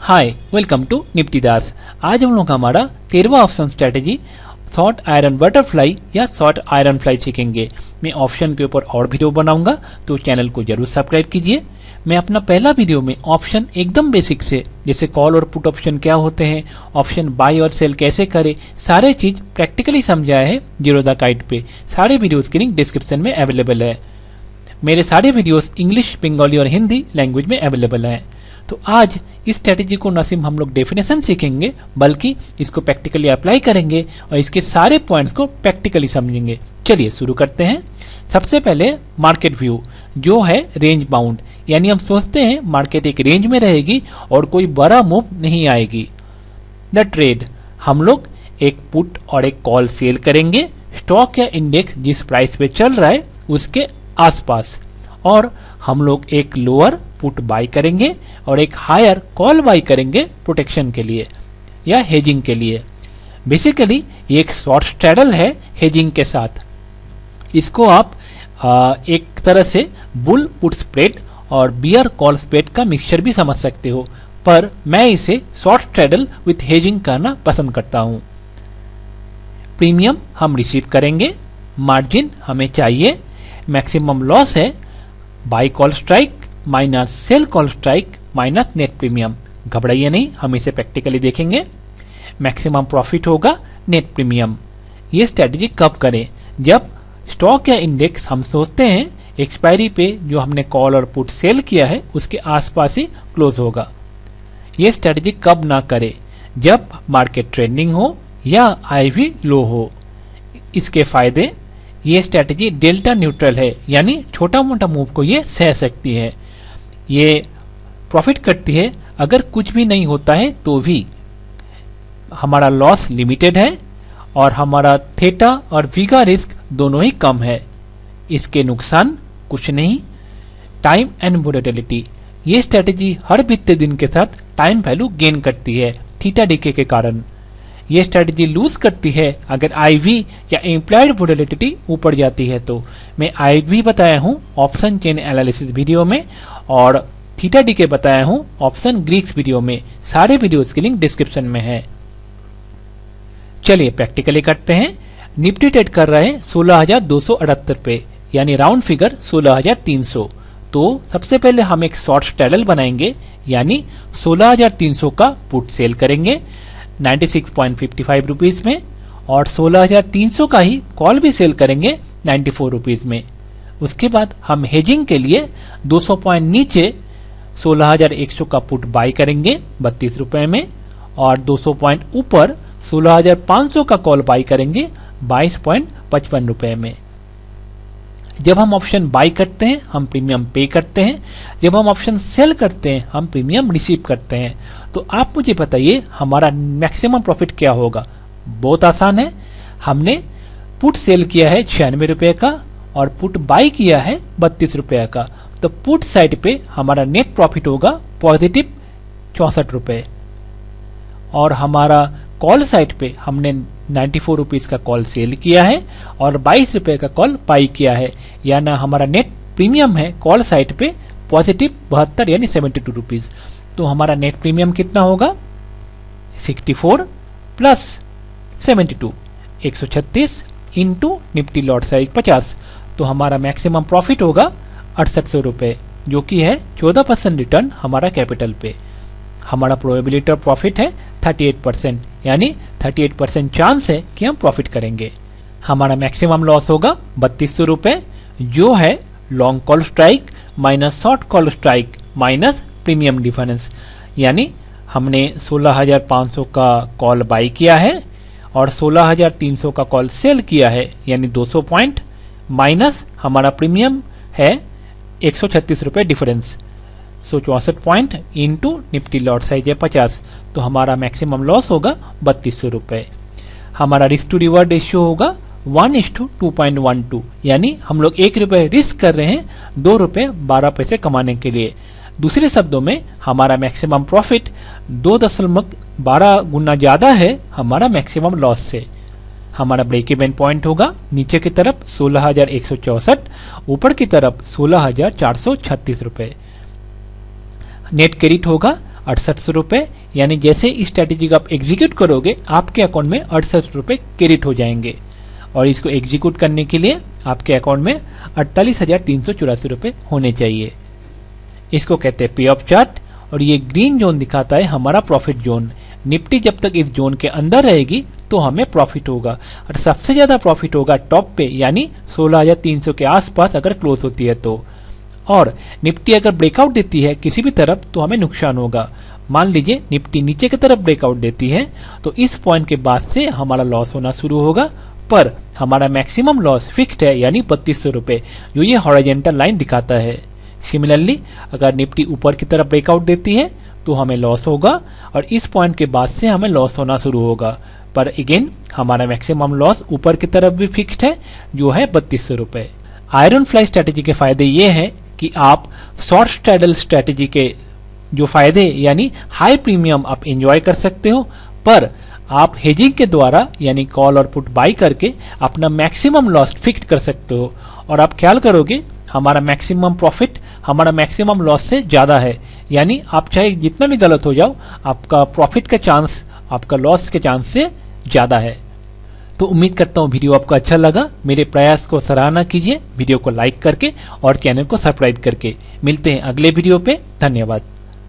Hi, welcome to Nifty Das. आज हम लोग हमारा 13वां option strategy short iron butterfly या शॉर्ट आयरन फ्लाई सीखेंगे। मैं ऑप्शन के ऊपर और वीडियो बनाऊंगा, तो चैनल को जरूर सब्सक्राइब कीजिए। मैं अपना पहला वीडियो में ऑप्शन एकदम बेसिक से, जैसे कॉल और पुट ऑप्शन क्या होते हैं, ऑप्शन बाय और सेल कैसे करें, सारे चीज प्रैक्टिकली समझाया है जीरोधा काइट पे। सारे वीडियोस की लिंक डिस्क्रिप्शन में अवेलेबल है। मेरे सारे वीडियोस इंग्लिश, बंगाली और हिंदी लैंग्वेज में अवेलेबल हैं। तो आज इस स्ट्रेटेजी को न सिर्फ हम लोग डेफिनेशन सीखेंगे, बल्कि इसको प्रैक्टिकली अप्लाई करेंगे और इसके सारे पॉइंट्स को प्रैक्टिकली समझेंगे। चलिए शुरू करते हैं। सबसे पहले मार्केट व्यू, जो है रेंज बाउंड, यानी हम सोचते हैं मार्केट एक रेंज में रहेगी और कोई बड़ा मूव नहीं आएगी। द ट्रेड, हम लोग एक पुट और एक कॉल सेल करेंगे स्टॉक या इंडेक्स जिस प्राइस पे चल रहा है उसके आसपास, और हम लोग एक लोअर पुट बाय करेंगे और एक हायर कॉल बाय करेंगे प्रोटेक्शन के लिए या हेजिंग के लिए। बेसिकली ये एक शॉर्ट स्ट्रैडल है हेजिंग के साथ। इसको आप एक तरह से बुल पुट स्प्रेड और बियर कॉल स्प्रेड का मिक्सचर भी समझ सकते हो, पर मैं इसे शॉर्ट स्ट्रैडल विथ हेजिंग करना पसंद करता हूं। प्रीमियम हम रिसीव करेंगे, मार्जिन हमें चाहिए, मैक्सिमम लॉस है buy call strike minus sell call strike minus net premium. घबराइए नहीं, हम इसे प्रैक्टिकली देखेंगे। मैक्सिमम प्रॉफिट होगा नेट प्रीमियम। ये स्ट्रेटजी कब करें? जब स्टॉक या इंडेक्स हम सोचते हैं एक्सपायरी पे जो हमने कॉल और पुट सेल किया है उसके आसपास ही क्लोज होगा। ये स्ट्रेटजी कब ना करें? जब मार्केट ट्रेंडिंग हो या आईवी लो हो। इसके फायदे, ये स्ट्रेटजी डेल्टा न्यूट्रल है, यानी छोटा मोटा मूव को ये सह सकती है। ये प्रॉफिट करती है अगर कुछ भी नहीं होता है तो भी। हमारा लॉस लिमिटेड है और हमारा थीटा और वीगा रिस्क दोनों ही कम है। इसके नुकसान कुछ नहीं। टाइम एंड वोलेटिलिटी, ये स्ट्रेटजी हर बीतते दिन के साथ टाइम वैल्यू गेन करती है थीटा डीके के कारण। ये स्ट्रेटजी लूज करती है अगर आईवी या इम्प्लाइड वोलेटिलिटी ऊपर जाती है तो। मैं आईवी बताया हूं ऑप्शन चेन एनालिसिस वीडियो में और थीटा डीके बताया हूं ऑप्शन ग्रीक्स वीडियो में। सारे वीडियोस की लिंक डिस्क्रिप्शन में है। चलिए प्रैक्टिकली करते हैं। निफ्टी ट्रेड कर रहे हैं 16,278 पे, यानी राउंड फिगर 16,300। तो सबसे पहले हम एक शॉर्ट स्ट्रैडल बनाएंगे, यानी 16,300 का पुट सेल करेंगे 96.55 रुपीज में, और 16,300 का ही कॉल भी सेल करेंगे 94 रुपीज में। उसके बाद हम हेजिंग के लिए 200 पॉइंट नीचे 16,100 का पुट बाय करेंगे 32 रुपए में, और 200 पॉइंट ऊपर 16,500 का कॉल बाय करेंगे 22.55 रुपए में। जब हम ऑप्शन बाय करते हैं हम प्रीमियम पे करते हैं, जब हम ऑप्शन सेल करते हैं हम प्रीमियम रिसीव करते हैं। तो आप मुझे बताइए हमारा मैक्सिमम प्रॉफिट क्या होगा? बहुत आसान है। हमने पुट सेल किया है 96 रुपए का और पुट बाय किया है 32 रुपए का, तो पुट साइड पे हमारा नेट प्रॉफिट होगा पॉजिटिव 64 रुपए, और हमारा कॉल साइड पे हमने 94 रुपीज का कॉल सेल किया है और 22 रुपए का कॉल बाई किया है, यानी हमारा नेट प्रीमियम है कॉल साइड पे पॉजिटिव 72 यानी 72 रुपीज। तो हमारा नेट प्रीमियम कितना होगा? 64 plus 72 136 into Nifty lot size 50। तो हमारा मैक्सिमम प्रॉफिट होगा 6800 रुपए, जो कि है 14% रिटर्न हमारा कैपिटल पे। हमारा प्रोबेबिलिटी ऑफ प्रॉफिट है 38%, यानी 38% चांस है कि हम प्रॉफिट करेंगे। हमारा मैक्सिमम लॉस होगा 3200 रुपए, जो है long call strike minus short call strike minus premium difference, यानी हमने 16,500 का कॉल बाय किया है और 16,300 का कॉल सेल किया है, यानी 200 पॉइंट माइनस हमारा प्रीमियम है 136 रुपए difference, 64 point into Nifty lot size है 50। तो हमारा मैक्सिमम लॉस होगा 3200 रुपए। हमारा रिस्क टू रिवॉर्ड रेशियो होगा 1:2.12, यानी हम लोग 1 रुपए रिस्क कर रहे हैं 2 रुपए 12 पैसे कमाने के लिए। दूसरे शब्दों में हमारा मैक्सिमम प्रॉफिट 2.12 गुना ज्यादा है हमारा मैक्सिमम लॉस से। हमारा ब्रेक इवन पॉइंट होगा नीचे की तरफ 16,164, ऊपर की तरफ 16,436 रुपए। नेट क्रेडिट होगा ₹6800, यानी जैसे इस स्ट्रैटेजी को आप एग्जीक्यूट करोगे आपके अकाउंट में ₹68 क्रेडिट हो जाएंगे। और इसको एग्जीक्यूट करने के लिए आपके अकाउंट में ₹48,384 होने चाहिए। इसको कहते हैं पे ऑफ चार्ट। और ये ग्रीन जोन दिखाता है हमारा प्रॉफिट जोन। निफ्टी जब तक इस जोन के अंदर रहेगी तो हमें प्रॉफिट होगा, और सबसे ज्यादा प्रॉफिट होगा टॉप पे, यानी 16,300 के आसपास अगर क्लोज होती है तो। और निफ्टी अगर ब्रेकआउट देती है किसी भी तरफ तो हमें नुकसान होगा। मान लीजिए निफ्टी नीचे की तरफ ब्रेकआउट देती है तो इस पॉइंट के बाद से हमारा लॉस होना शुरू होगा, पर हमारा मैक्सिमम लॉस फिक्स्ड है, यानी ₹3200, जो ये हॉरिजॉन्टल लाइन दिखाता है। सिमिलरली अगर निफ्टी ऊपर की तरफ ब्रेकआउट देती है तो हमें लॉस होगा, और इस पॉइंट के बाद से हमें लॉस होना शुरू होगा, पर अगेन हमारा मैक्सिमम लॉस ऊपर की तरफ भी फिक्स्ड है, जो है ₹3200। आयरन फ्लाई स्ट्रैटेजी के फायदे ये हैं कि आप शॉर्ट स्ट्रैडल स्ट्रैटेजी के जो फायदे यानी हाई प्रीमियम आप एंजॉय कर सकते हो, पर आप हेजिंग के द्वारा यानी कॉल और पुट बाई करके अपना मैक्सिमम लॉस फिक्स कर सकते हो। और आप ख्याल करोगे हमारा मैक्सिमम प्रॉफिट हमारा मैक्सिमम लॉस से ज्यादा है, यानी आप चाहे जितना भी गलत हो जाओ आपका प्रॉफिट का चांस आपका लॉस के चांस से ज्यादा है। तो उम्मीद करता हूँ वीडियो आपको अच्छा लगा। मेरे प्रयास को सराहना कीजिए वीडियो को लाइक करके और चैनल को सब्सक्राइब करके। मिलते हैं अगले वीडियो पे। धन्यवाद।